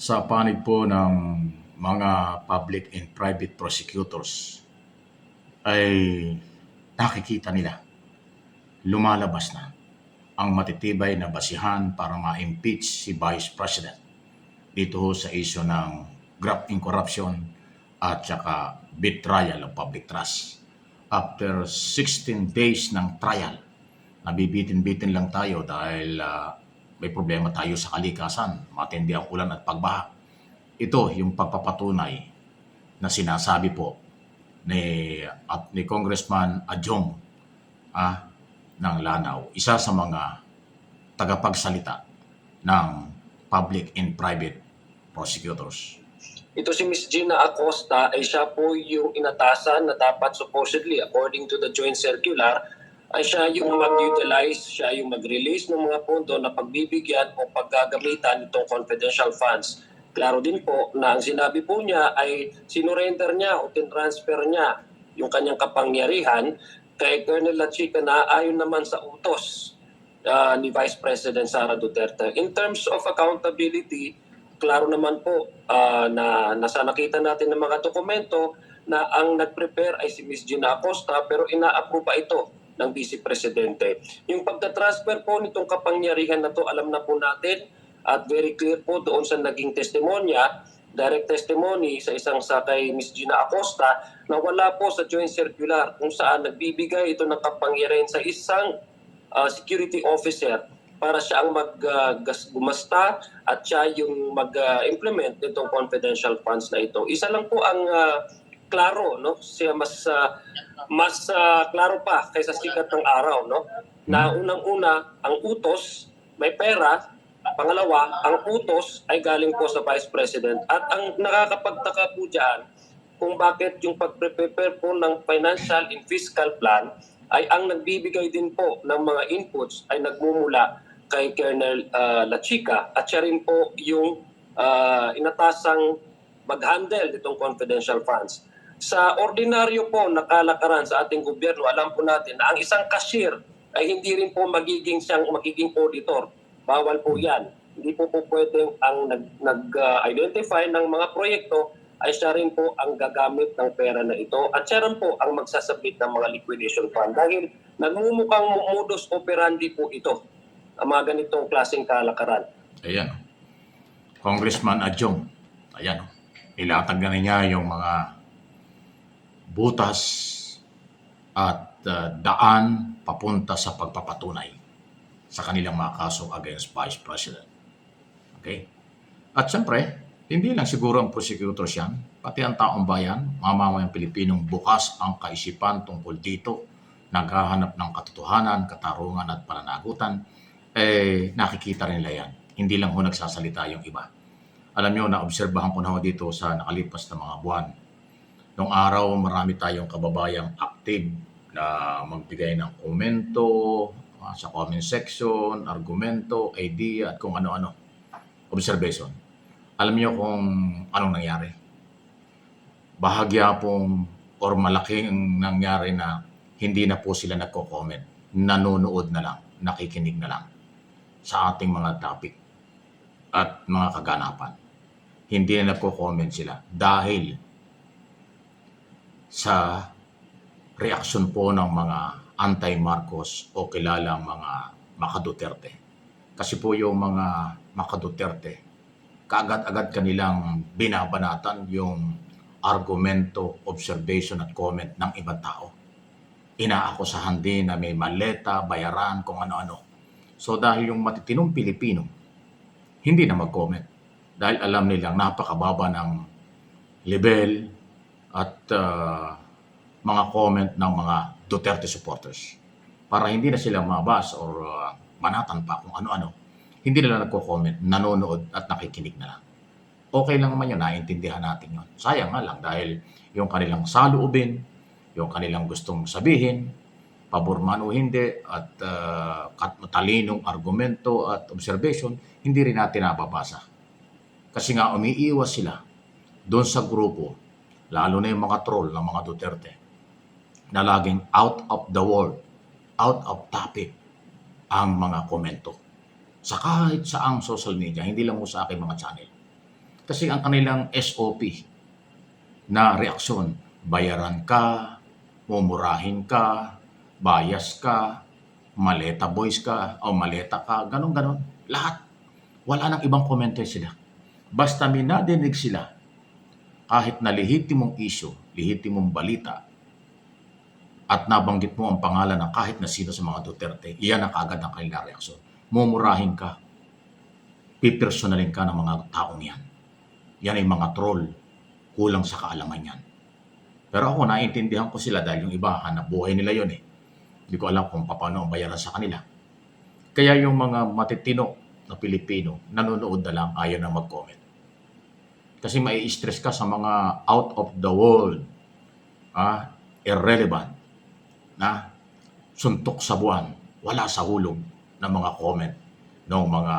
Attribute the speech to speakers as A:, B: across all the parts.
A: Sa panig po ng mga public and private prosecutors ay nakikita nila, lumalabas na ang matitibay na basihan para ma-impeach si Vice President dito ho sa issue ng graft in corruption at saka betrayal of public trust. After 16 days ng trial, nabibitin-bitin lang tayo dahil may problema tayo sa kalikasan, matindi ang ulan at pagbaha. Ito yung pagpapatunay na sinasabi po ni Congressman Adjong ng Lanao, isa sa mga tagapagsalita ng public and private prosecutors.
B: Ito si Ms. Gina Acosta ay siya po yung inatasan na dapat supposedly according to the joint circular ay siya yung mag-utilize, siya yung mag-release ng mga pondo na pagbibigyan o paggagamitan nitong confidential funds. Klaro din po na ang sinabi po niya ay sinurrender niya o tinransfer niya yung kanyang kapangyarihan kay Colonel Lachica na ayon naman sa utos ni Vice President Sara Duterte. In terms of accountability, klaro naman po na nasa nakita natin ng mga dokumento na ang nag-prepare ay si Ms. Gina Acosta pero ina-approve pa ito ng Vice Presidente. Yung pagka-transfer po nitong kapangyarihan na to, alam na po natin at very clear po doon sa naging testimonya, direct testimony sa isang sakay Ms. Gina Acosta na wala po sa joint circular kung saan nagbibigay ito ng kapangyarihan sa isang security officer para siya ang gumasta at siya yung mag-implement nitong confidential funds na ito. Isa lang po ang klaro, no? Siya mas klaro pa kaysa sikat ng araw, no? Na unang-una, ang utos may pera. Pangalawa, ang utos ay galing po sa Vice President. At ang nakakapagtaka po dyan, kung bakit yung pag-prepare po ng financial and fiscal plan ay ang nagbibigay din po ng mga inputs ay nagmumula kay Colonel Lachica at siya rin po yung inatasang mag-handle nitong confidential funds. Sa ordinaryo po na kalakaran sa ating gobyerno, alam po natin na ang isang cashier ay hindi rin po magiging auditor. Bawal po yan. Hindi po pwedeng ang nag-identify ng mga proyekto ay siya rin po ang gagamit ng pera na ito at siya rin po ang magsasabit ng mga liquidation fund dahil nagmumukhang modus operandi po ito ang mga ganitong klaseng kalakaran.
A: Ayan. Congressman Adjong, ayan. Ilatag na niya yung mga butas at daan papunta sa pagpapatunay sa kanilang mga kaso against Vice President. Okay? At siyempre, hindi lang siguro ang prosecutors yan, pati ang taong bayan, mamamayang Pilipinong bukas ang kaisipan tungkol dito, naghahanap ng katotohanan, katarungan at pananagutan, nakikita rin nila yan. Hindi lang ho nagsasalita yung iba. Alam nyo, naobserbahan ko na ho dito sa nakalipas na mga buwan. Noong araw, marami tayong kababayang active na magbigay ng komento sa comment section, argumento, idea, at kung ano-ano. Observation. Alam niyo kung anong nangyari? Bahagya pong or malaking nangyari na hindi na po sila nagko-comment. Nanonood na lang, nakikinig na lang sa ating mga topic at mga kaganapan. Hindi na nagko-comment sila dahil sa reaksyon po ng mga anti-Marcos o kilalang mga Maka-Duterte. Kasi po yung mga Maka-Duterte, kaagad-agad kanilang binabanatan yung argumento, observation at comment ng ibang tao. Inaakusahan din na may maleta, bayaran, kung ano-ano. So dahil yung matitinong Pilipino, hindi na mag-comment. Dahil alam nilang napakababa ng level at mga comment ng mga Duterte supporters. Para hindi na sila mabas or banatan pa kung ano-ano, hindi nila nagko-comment, nanonood at nakikinig na lang. Okay lang naman yun, naiintindihan natin yun. Sayang nga lang dahil yung kanilang saloobin, yung kanilang gustong sabihin, pabor man o hindi, at matalinong argumento at observation, hindi rin natin nababasa. Kasi nga umiiwas sila doon sa grupo, lalo na yung mga troll ng mga Duterte, na laging out of the world, out of topic ang mga komento. Sa kahit saang social media, hindi lang mo sa aking mga channel. Kasi ang kanilang SOP na reaksyon, bayaran ka, mumurahin ka, bias ka, maleta boys ka, o maleta ka, ganon-ganon. Lahat. Wala nang ibang komento sila. Basta may nadinig sila, kahit na lehitimong issue, lehitimong balita, at nabanggit mo ang pangalan ng kahit na sino sa mga Duterte, iyan ang kaagad ang kanilang reaksyon. Mumurahin ka, pipersonalin ka ng mga taong yan. Yan ay mga troll, kulang sa kaalaman yan. Pero ako, naiintindihan ko sila dahil yung iba, hanap buhay nila yun eh. Hindi ko alam kung paano ang bayaran sa kanila. Kaya yung mga matitino na Pilipino, nanonood na lang, ayaw na mag-comment. Kasi mai-stress ka sa mga out of the world, irrelevant, na suntok sa buwan, wala sa hulog ng mga comment ng mga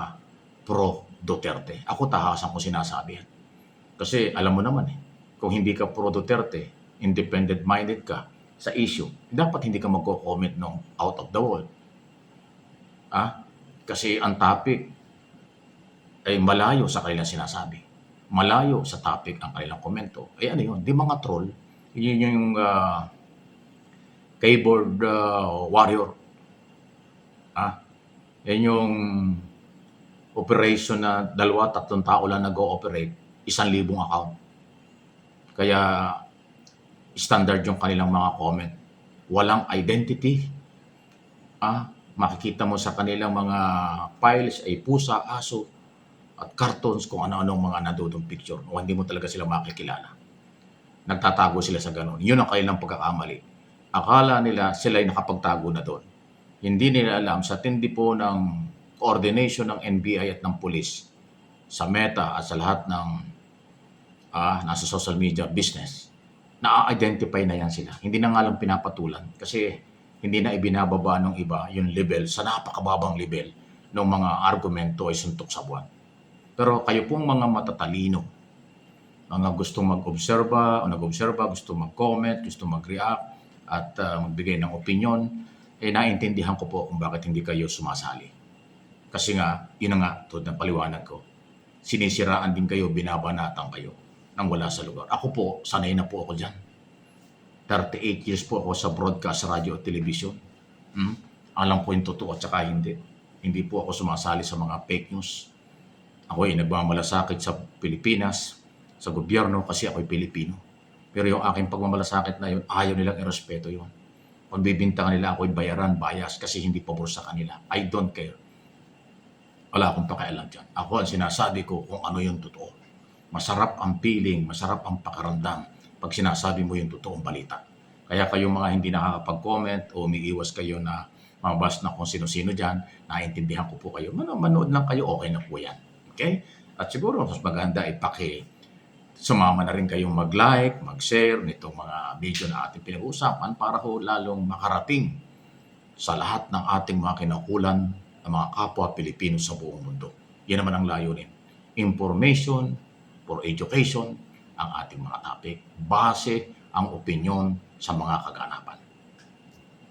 A: pro-Duterte. Ako tahasan ko sinasabi yan. Kasi alam mo naman eh, kung hindi ka pro-Duterte, independent-minded ka sa issue, dapat hindi ka magko-comment ng out of the world. Kasi ang topic ay malayo sa kanilang sinasabi. Malayo sa topic ang kanilang komento. Eh ano yun? Di mga troll. Yun yung keyboard warrior. Yan yung operation na 2-3 tao lang nag-ooperate, 1,000 account. Kaya standard yung kanilang mga comment. Walang identity. Makikita mo sa kanilang mga files ay pusa, aso, at cartoons kung ano-anong mga nandudong picture. O hindi mo talaga sila makikilala. Nagtatago sila sa ganun. Yun ang kanilang pagkakamali. Akala nila sila ay nakapagtago na doon. Hindi nila alam sa tindi po ng coordination ng NBI at ng pulis sa Meta at sa lahat ng nasa social media business, na-identify na yan sila. Hindi na nga lang pinapatulan kasi hindi na ibinababa ng iba yung level sa napakababang level ng mga argumento ay suntok sa buwan. Pero kayo pong mga matatalino, mga gustong mag-obserba o nag-obserba, gusto mag-comment, gusto mag-react at magbigay ng opinion, naiintindihan ko po kung bakit hindi kayo sumasali. Kasi nga, yun nga, tulad ng paliwanag ko, sinisiraan din kayo, binabanatan kayo nang wala sa lugar. Ako po, sanay na po ako dyan. 38 years po ako sa broadcast, radio at television. Alam ko yung totoo at saka hindi. Hindi po ako sumasali sa mga fake news. Ako ay nagmamalasakit sa Pilipinas, sa gobyerno kasi ako'y Pilipino. Pero yung aking pagmamalasakit na yun, ayaw nilang irespeto yun. Pagbibintangan nila ako'y bayaran, bias kasi hindi pabor sa kanila. I don't care. Wala akong pakialam dyan. Ako ang sinasabi ko kung ano yung totoo. Masarap ang feeling, masarap ang pakaramdam pag sinasabi mo yung totoong balita. Kaya kayong mga hindi nakakapag-comment o umiiwas kayo na mabas na kung sino-sino dyan, naiintindihan ko po kayo. Manood lang kayo, okay na po yan. Okay? At siguro, mas maganda sumama na rin kayong mag-like, mag-share nitong mga video na ating pinag-uusapan para ho lalong makarating sa lahat ng ating mga kinaukulan ng mga kapwa Pilipino sa buong mundo. Yan naman ang layunin. Information for education ang ating mga topic. Base ang opinyon sa mga kaganapan.